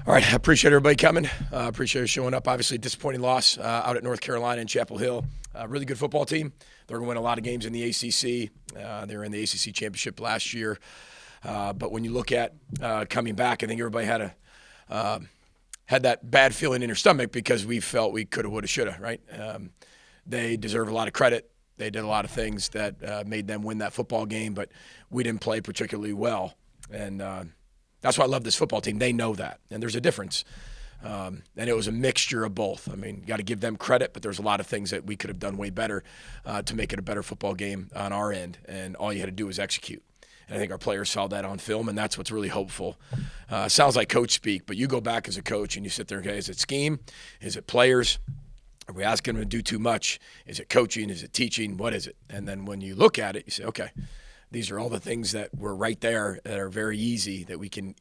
All right, I appreciate everybody coming. Appreciate you showing up. Obviously, disappointing loss out at North Carolina and Chapel Hill. Really good football team. They're going to win a lot of games in the ACC. They were in the ACC championship last year. But when you look at coming back, I think everybody had that bad feeling in their stomach because we felt we coulda, woulda, shoulda, right? They deserve a lot of credit. They did a lot of things that made them win that football game, but we didn't play particularly well. And that's why I love this football team. They know that, and there's a difference. And it was a mixture of both. I mean, you got to give them credit, but there's a lot of things that we could have done way better to make it a better football game on our end, and all you had to do was execute. And I think our players saw that on film, and that's what's really hopeful. Sounds like coach speak, but you go back as a coach and you sit there and go, is it scheme? Is it players? Are we asking them to do too much? Is it coaching? Is it teaching? What is it? And then when you look at it, you say, okay, these are all the things that were right there that are very easy that we can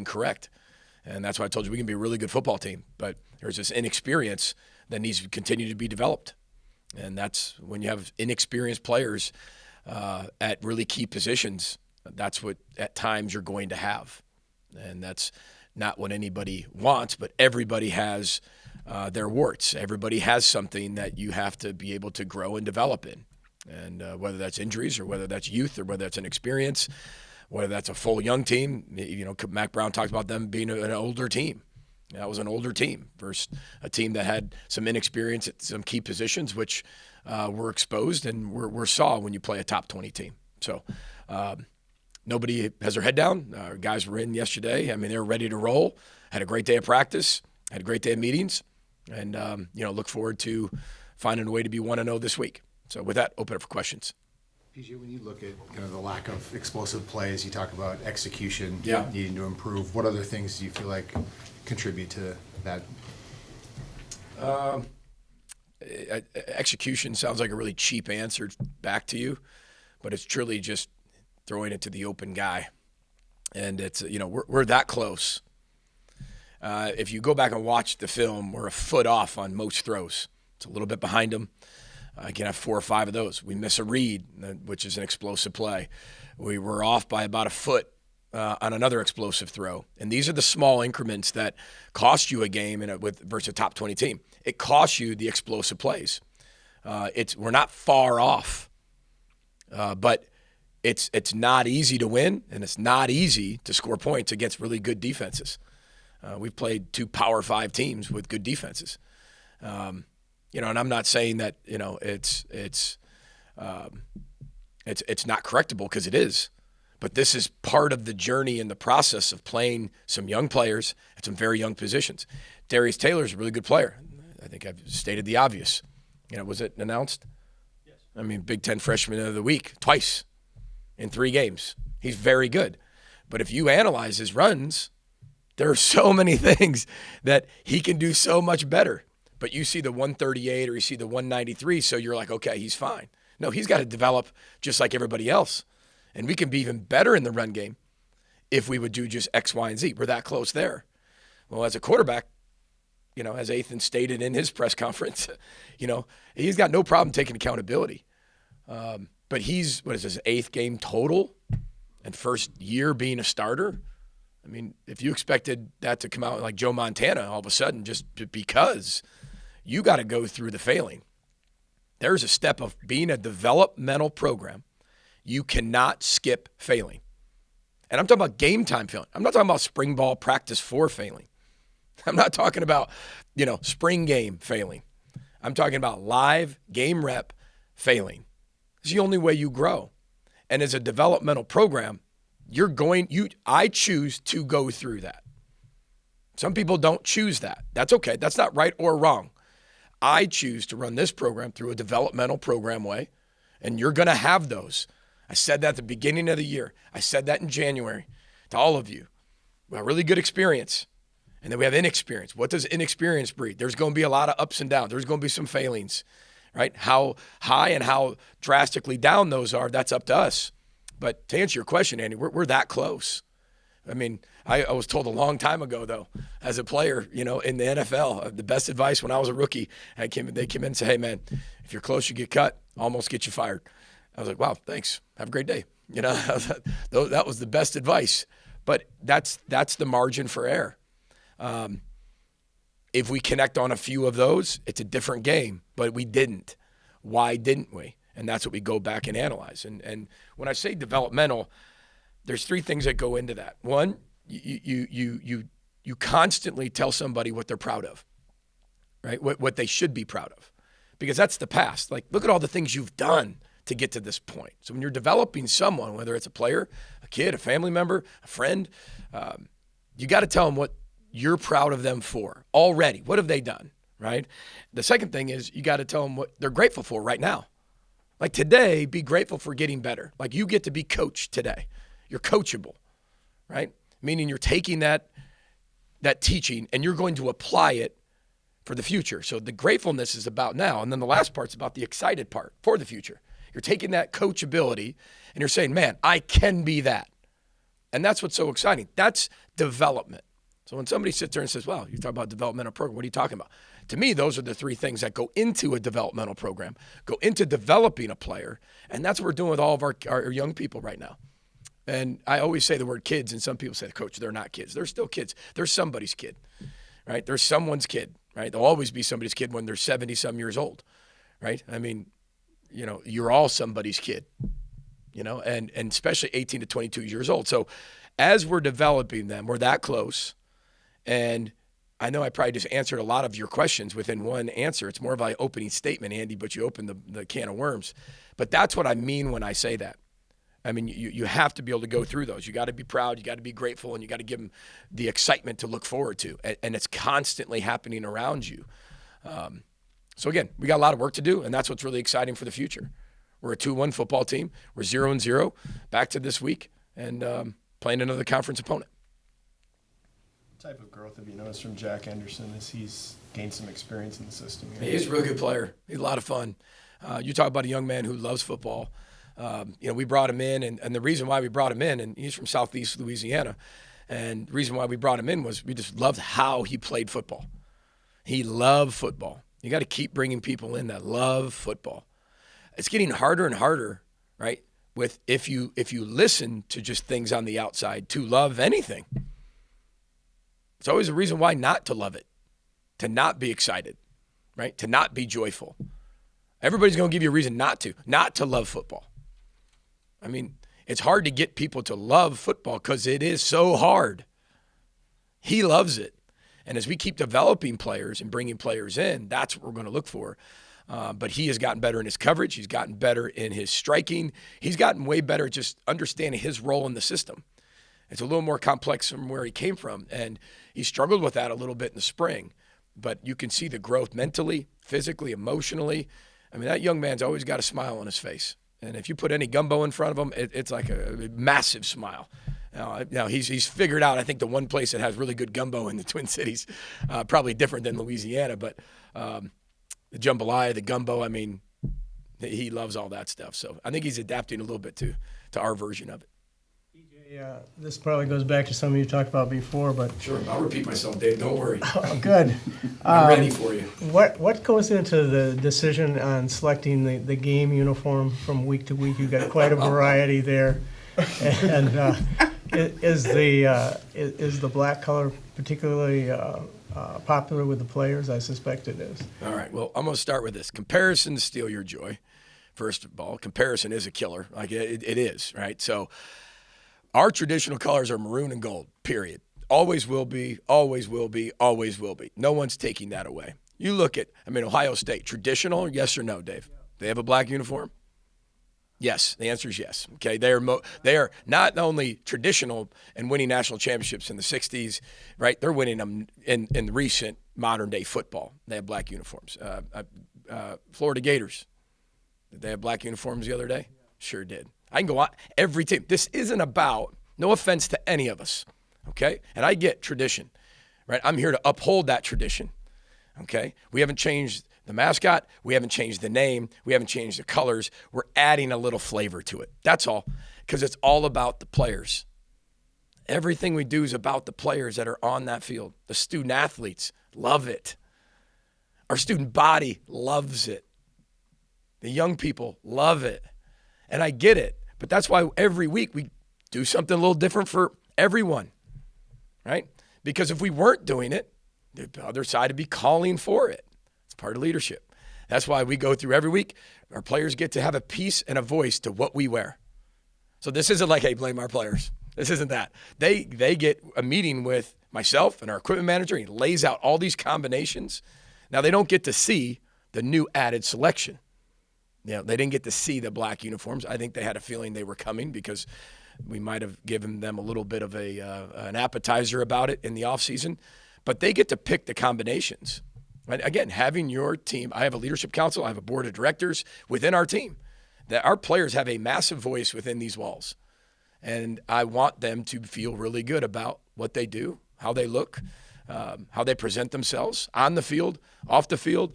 correct. And that's why I told you we can be a really good football team. But there's this inexperience that needs to continue to be developed. And that's when you have inexperienced players at really key positions, that's what at times you're going to have. And that's not what anybody wants, but everybody has their warts. Everybody has something that you have to be able to grow and develop in. And whether that's injuries or whether that's youth or whether that's an experience, whether that's a full young team. You know, Mac Brown talked about them being an older team. That was an older team versus a team that had some inexperience at some key positions, which were exposed and were saw when you play a top 20 team. So nobody has their head down. Our guys were in yesterday. I mean, they were ready to roll. Had a great day of practice. Had a great day of meetings. And, look forward to finding a way to be 1-0 this week. So with that, open up for questions. PJ, when you look at kind of the lack of explosive plays, you talk about execution needing to improve. What other things do you feel like contribute to that? Execution sounds like a really cheap answer back to you, but it's truly just throwing it to the open guy. And it's, we're that close. If you go back and watch the film, we're a foot off on most throws. It's a little bit behind them. I can have 4 or 5 of those. We miss a read, which is an explosive play. We were off by about a foot on another explosive throw. And these are the small increments that cost you a game versus a top 20 team. It costs you the explosive plays. We're not far off, but it's not easy to win, and it's not easy to score points against really good defenses. We've played 2 Power 5 teams with good defenses. And I'm not saying that it's not correctable, because it is, but this is part of the journey and the process of playing some young players at some very young positions. Darius Taylor's a really good player. I think I've stated the obvious. Was it announced? Yes. I mean, Big Ten Freshman of the Week twice in 3 games. He's very good, but if you analyze his runs, there are so many things that he can do so much better. But you see the 138 or you see the 193, so you're like, okay, he's fine. No, he's got to develop just like everybody else. And we can be even better in the run game if we would do just X, Y, and Z. We're that close there. Well, as a quarterback, as Ethan stated in his press conference, he's got no problem taking accountability. But he's, his 8th game total and first year being a starter? I mean, if you expected that to come out like Joe Montana all of a sudden just because, you got to go through the failing. There's a step of being a developmental program. You cannot skip failing. And I'm talking about game time failing. I'm not talking about spring ball practice 4 failing. I'm not talking about, spring game failing. I'm talking about live game rep failing. It's the only way you grow. And as a developmental program, I choose to go through that. Some people don't choose that. That's okay. That's not right or wrong. I choose to run this program through a developmental program way, and you're going to have those. I said that at the beginning of the year. I said that in January to all of you. We have really good experience, and then we have inexperience. What does inexperience breed? There's going to be a lot of ups and downs. There's going to be some failings, right? How high and how drastically down those are, that's up to us. But to answer your question, Andy, we're that close. I mean, I was told a long time ago, though, as a player, in the NFL, the best advice when I was a rookie, they came in and said, hey, man, if you're close, you get cut, almost get you fired. I was like, wow, thanks. Have a great day. That was the best advice. But that's the margin for error. If we connect on a few of those, it's a different game, but we didn't. Why didn't we? And that's what we go back and analyze. And when I say developmental, there's three things that go into that. One, you constantly tell somebody what they're proud of, right? What they should be proud of, because that's the past. Like, look at all the things you've done to get to this point. So when you're developing someone, whether it's a player, a kid, a family member, a friend, you got to tell them what you're proud of them for already. What have they done, right? The second thing is you got to tell them what they're grateful for right now. Like today, be grateful for getting better. Like you get to be coached today. You're coachable, right? Meaning you're taking that teaching and you're going to apply it for the future. So the gratefulness is about now. And then the last part's about the excited part for the future. You're taking that coachability and you're saying, man, I can be that. And that's what's so exciting. That's development. So when somebody sits there and says, well, you talk about developmental program, what are you talking about? To me, those are the three things that go into a developmental program, go into developing a player. And that's what we're doing with all of our young people right now. And I always say the word kids, and some people say, coach, they're not kids. They're still kids. They're somebody's kid, right? They're someone's kid, right? They'll always be somebody's kid when they're 70-some years old, right? I mean, you know, you're all somebody's kid, you know, and especially 18 to 22 years old. So as we're developing them, we're that close. And I know I probably just answered a lot of your questions within one answer. It's more of an opening statement, Andy, but you opened the can of worms. But that's what I mean when I say that. I mean, you have to be able to go through those. You got to be proud, you got to be grateful, and you got to give them the excitement to look forward to. And it's constantly happening around you. So again, we got a lot of work to do, and that's what's really exciting for the future. We're a 2-1 football team. We're 0-0 back to this week and playing another conference opponent. What type of growth have you noticed from Jack Anderson as he's gained some experience in the system here? He's a really good player. He's a lot of fun. You talk about a young man who loves football. You know, we brought him in, and the reason why we brought him in, and he's from Southeast Louisiana, and the reason why we brought him in was we just loved how he played football. He loved football. You got to keep bringing people in that love football. It's getting harder and harder, right? With if you listen to just things on the outside to love anything. It's always a reason why not to love it, to not be excited, right? To not be joyful. Everybody's going to give you a reason not to love football. I mean, it's hard to get people to love football because it is so hard. He loves it. And as we keep developing players and bringing players in, that's what we're going to look for. But he has gotten better in his coverage. He's gotten better in his striking. He's gotten way better at just understanding his role in the system. It's a little more complex from where he came from. And he struggled with that a little bit in the spring. But you can see the growth mentally, physically, emotionally. I mean, that young man's always got a smile on his face. And if you put any gumbo in front of him, it's like a massive smile. Now he's figured out, I think, the one place that has really good gumbo in the Twin Cities, probably different than Louisiana, but the jambalaya, the gumbo, I mean, he loves all that stuff. So I think he's adapting a little bit to our version of it. Yeah, this probably goes back to something you talked about before, but Sure, I'll repeat myself, Dave. Don't worry. oh, good. I'm ready for you. What goes into the decision on selecting the game uniform from week to week? You've got quite a variety there, and is the black color particularly popular with the players? I suspect it is. All right. Well, I'm going to start with this. Comparisons steal your joy. First of all, comparison is a killer. Like it is, right? So our traditional colors are maroon and gold, period. Always will be, always will be, always will be. No one's taking that away. You look at, Ohio State, traditional, yes or no, Dave? They have a black uniform? Yes. The answer is yes. Okay. They are not only traditional and winning national championships in the 60s, right? They're winning them in recent modern day football. They have black uniforms. Florida Gators, did they have black uniforms the other day? Sure did. I can go on every team. This isn't about, no offense to any of us, okay? And I get tradition, right? I'm here to uphold that tradition, okay? We haven't changed the mascot. We haven't changed the name. We haven't changed the colors. We're adding a little flavor to it. That's all, because it's all about the players. Everything we do is about the players that are on that field. The student athletes love it. Our student body loves it. The young people love it. And I get it. But that's why every week we do something a little different for everyone, right? Because if we weren't doing it, the other side would be calling for it. It's part of leadership. That's why we go through every week. Our players get to have a piece and a voice to what we wear. So this isn't like, hey, blame our players. This isn't that. They get a meeting with myself and our equipment manager. He lays out all these combinations. Now, they don't get to see the new added selection. They didn't get to see the black uniforms. I think they had a feeling they were coming because we might have given them a little bit of an appetizer about it in the offseason. But they get to pick the combinations. And again, having your team, I have a leadership council, I have a board of directors within our team, that our players have a massive voice within these walls. And I want them to feel really good about what they do, how they look, how they present themselves on the field, off the field,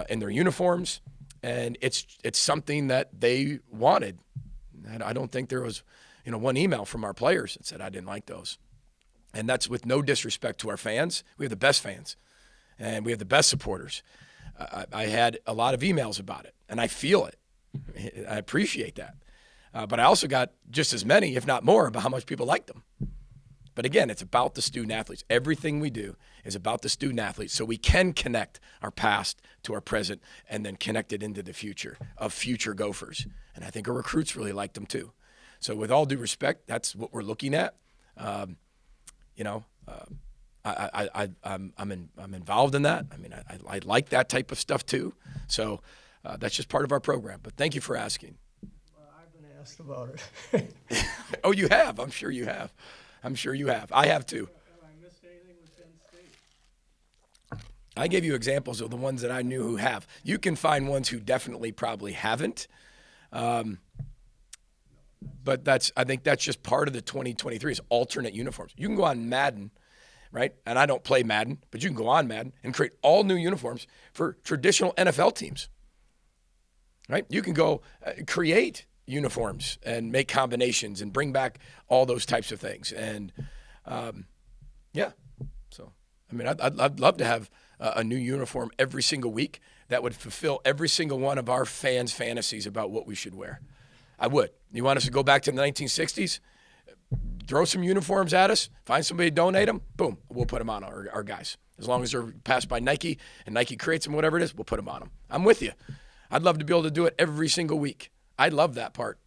in their uniforms. And it's something that they wanted. And I don't think there was, one email from our players that said, I didn't like those. And that's with no disrespect to our fans. We have the best fans. And we have the best supporters. I had a lot of emails about it, and I feel it. I appreciate that. But I also got just as many, if not more, about how much people like them. But again, it's about the student athletes. Everything we do is about the student athletes, so we can connect our past to our present and then connect it into the future of future Gophers. And I think our recruits really like them too. So with all due respect, that's what we're looking at. I'm involved in that. I mean, I like that type of stuff too. So that's just part of our program. But thank you for asking. Well, I've been asked about it. Oh, you have? I'm sure you have. I have too. Have I missed anything with Penn State? I gave you examples of the ones that I knew who have. You can find ones who definitely probably haven't. But I think that's just part of the 2023 is alternate uniforms. You can go on Madden, right? And I don't play Madden, but you can go on Madden and create all new uniforms for traditional NFL teams, right? You can go create uniforms and make combinations and bring back all those types of things. And so, I mean, I'd love to have a new uniform every single week that would fulfill every single one of our fans' fantasies about what we should wear. I would. You want us to go back to the 1960s? Throw some uniforms at us, find somebody to donate them, boom, we'll put them on our guys. As long as they're passed by Nike and Nike creates them, whatever it is, we'll put them on them. I'm with you. I'd love to be able to do it every single week. I love that part.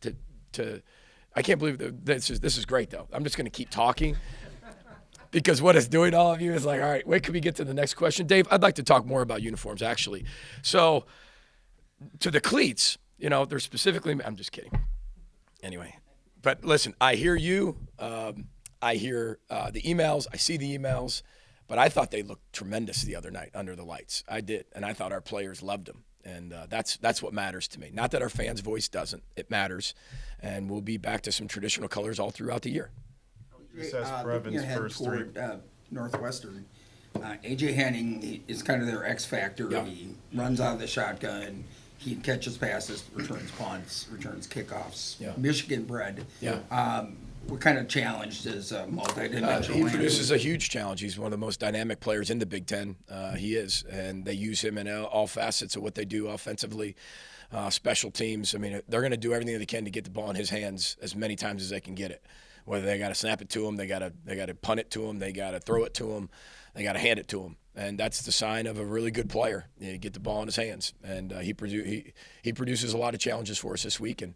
I can't believe this is great, though. I'm just going to keep talking because what it's doing to all of you is like, all right, wait, can we get to the next question? Dave, I'd like to talk more about uniforms, actually. So to the cleats, they're specifically – I'm just kidding. Anyway. But listen, I hear you. I hear the emails. I see the emails. But I thought they looked tremendous the other night under the lights. I did. And I thought our players loved them. And that's what matters to me. Not that our fans' voice doesn't. It matters. And we'll be back to some traditional colors all throughout the year. Looking ahead toward Northwestern, A.J. Henning is kind of their X factor. Yeah. He runs out of the shotgun. He catches passes, returns punts, returns kickoffs. Yeah. Michigan bred. Yeah. We're kind of challenged as a multi-dimensional. He produces a huge challenge. He's one of the most dynamic players in the Big Ten. He is, and they use him in all facets of what they do offensively, special teams. I mean, they're going to do everything they can to get the ball in his hands as many times as they can get it. Whether they got to snap it to him, they got to punt it to him, they got to throw it to him, they got to hand it to him. And that's the sign of a really good player. You get the ball in his hands, and he produces a lot of challenges for us this week, and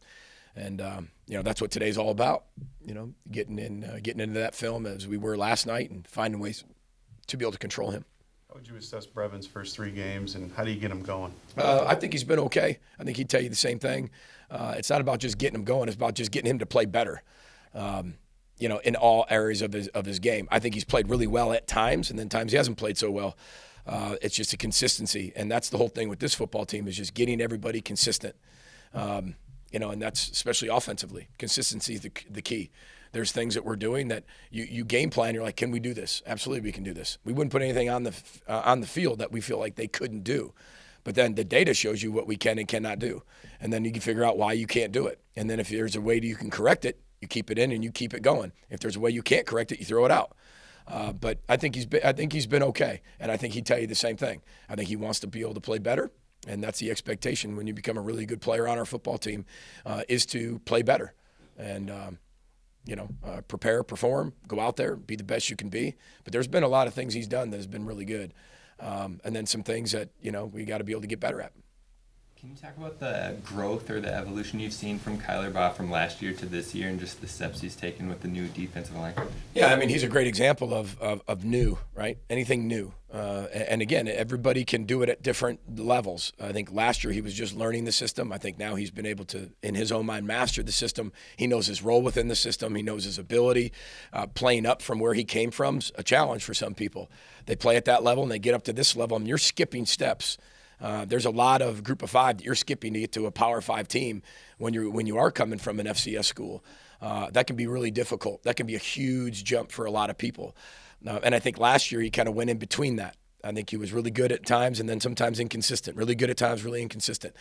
that's what today's all about. Getting into that film as we were last night, and finding ways to be able to control him. How would you assess Brevin's first 3 games, and how do you get him going? I think he's been okay. I think he'd tell you the same thing. It's not about just getting him going; it's about just getting him to play better. In all areas of his game. I think he's played really well at times, and then times he hasn't played so well. It's just a consistency, and that's the whole thing with this football team is just getting everybody consistent. And that's especially offensively. Consistency is the key. There's things that we're doing that you game plan. You're like, can we do this? Absolutely, we can do this. We wouldn't put anything on the field that we feel like they couldn't do. But then the data shows you what we can and cannot do, and then you can figure out why you can't do it. And then if there's a way you can correct it, you keep it in and you keep it going. If there's a way you can't correct it, you throw it out. But I think he's been okay, and I think he'd tell you the same thing. I think he wants to be able to play better, and that's the expectation when you become a really good player on our football team, is to play better. And prepare, perform, go out there, be the best you can be. But there's been a lot of things he's done that has been really good. And then some things that, we got to be able to get better at. Can you talk about the growth or the evolution you've seen from Kyler Baugh from last year to this year and just the steps he's taken with the new defensive line coach? Yeah, he's a great example of new, right? Anything new. And again, everybody can do it at different levels. I think last year he was just learning the system. I think now he's been able to, in his own mind, master the system. He knows his role within the system. He knows his ability. Playing up from where he came from is a challenge for some people. They play at that level and they get up to this level and you're skipping steps. There's a lot of group of five that you're skipping to get to a Power 5 team when you are coming from an FCS school. That can be really difficult. That can be a huge jump for a lot of people. And I think last year he kind of went in between that. I think he was really good at times and then sometimes inconsistent. Really good at times, really inconsistent.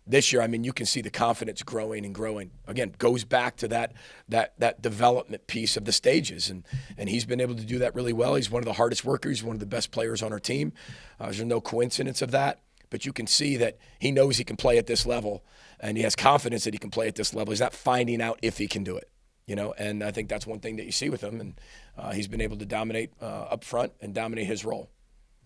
This year, you can see the confidence growing and growing. Again, goes back to that development piece of the stages, and he's been able to do that really well. He's one of the hardest workers, one of the best players on our team. There's no coincidence of that. But you can see that he knows he can play at this level, and he has confidence that he can play at this level. He's not finding out if he can do it, and I think that's one thing that you see with him, and he's been able to dominate up front and dominate his role.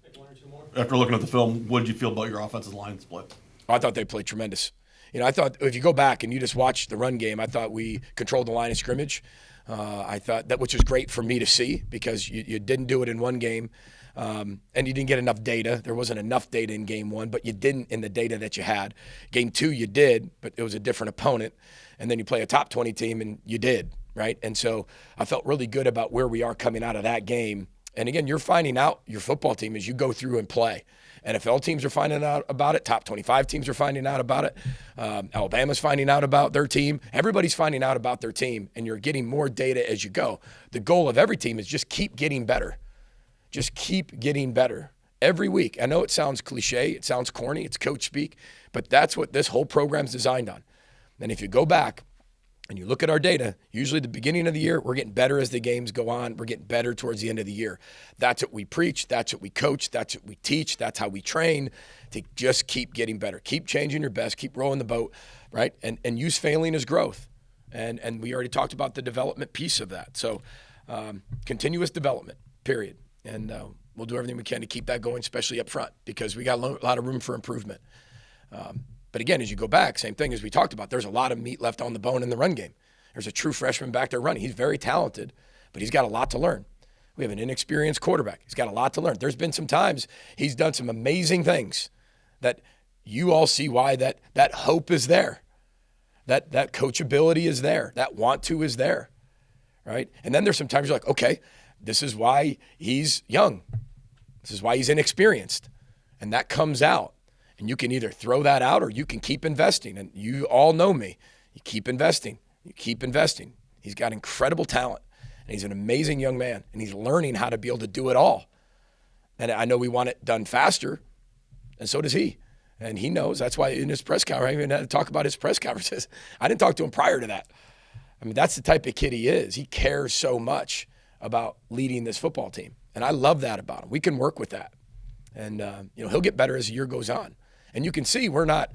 Take one or two more. After looking at the film, what did you feel about your offensive line split? I thought they played tremendous. I thought if you go back and you just watch the run game, I thought we controlled the line of scrimmage. I thought that, which was great for me to see because you didn't do it in one game. And you didn't get enough data. There wasn't enough data in game one, but you didn't in the data that you had. Game two, you did, but it was a different opponent. And then you play a top 20 team and you did, right? And so I felt really good about where we are coming out of that game. And again, you're finding out your football team as you go through and play. NFL teams are finding out about it. Top 25 teams are finding out about it. Alabama's finding out about their team. Everybody's finding out about their team, and you're getting more data as you go. The goal of every team is just keep getting better. Just keep getting better every week. I know it sounds cliche, it sounds corny, it's coach speak, but that's what this whole program's designed on. And if you go back and you look at our data, usually the beginning of the year, we're getting better as the games go on. We're getting better towards the end of the year. That's what we preach. That's what we coach. That's what we teach. That's how we train to just keep getting better. Keep changing your best. Keep rowing the boat, right? And use failing as growth. And we already talked about the development piece of that. So continuous development, period. And we'll do everything we can to keep that going, especially up front, because we got a lot of room for improvement. But again, as you go back, same thing as we talked about, there's a lot of meat left on the bone in the run game. There's a true freshman back there running. He's very talented, but he's got a lot to learn. We have an inexperienced quarterback. He's got a lot to learn. There's been some times he's done some amazing things that you all see why that hope is there, that coachability is there, that want to is there, right? And then there's some times you're like, okay, this is why he's young. This is why he's inexperienced. And that comes out. And you can either throw that out or you can keep investing. And you all know me. You keep investing. You keep investing. He's got incredible talent. And he's an amazing young man. And he's learning how to be able to do it all. And I know we want it done faster. And so does he. And he knows. That's why in his press conference, I even had to talk about his press conferences. I didn't talk to him prior to that. I mean, that's the type of kid he is. He cares so much about leading this football team. And I love that about him. We can work with that. And, he'll get better as the year goes on. And you can see we're not,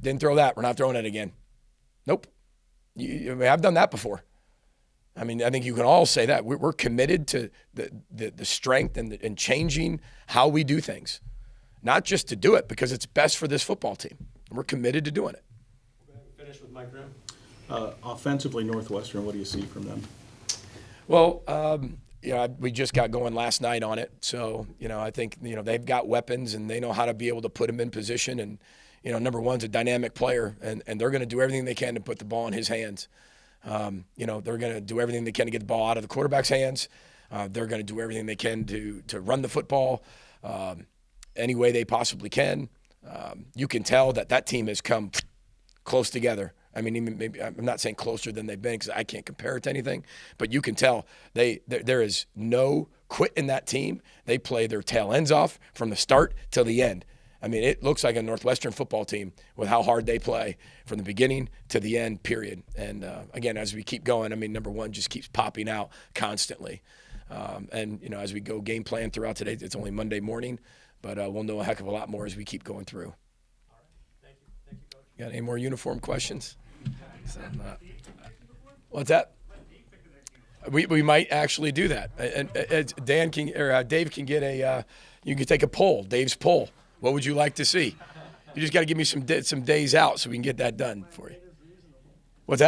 didn't throw that. We're not throwing it again. Nope. I've done that before. I mean, I think you can all say that. We're committed to the strength and changing how we do things. Not just to do it because it's best for this football team. We're committed to doing it. Finish with Mike Graham. Offensively, Northwestern, what do you see from them? Well, we just got going last night on it. So, I think, they've got weapons and they know how to be able to put him in position. And, number one's a dynamic player and they're going to do everything they can to put the ball in his hands. They're going to do everything they can to get the ball out of the quarterback's hands. They're going to do everything they can to run the football any way they possibly can. You can tell that team has come close together. I mean, even maybe I'm not saying closer than they've been because I can't compare it to anything, but you can tell there is no quit in that team. They play their tail ends off from the start till the end. I mean, it looks like a Northwestern football team with how hard they play from the beginning to the end, period. And, again, as we keep going, I mean, number one just keeps popping out constantly. And, as we go game plan throughout today, it's only Monday morning, but we'll know a heck of a lot more as we keep going through. Thank you, Coach. Got any more uniform questions? What's that? We might actually do that. And Dan can or Dave can get you can take a poll, Dave's poll. What would you like to see? You just got to give me some days out so we can get that done for you.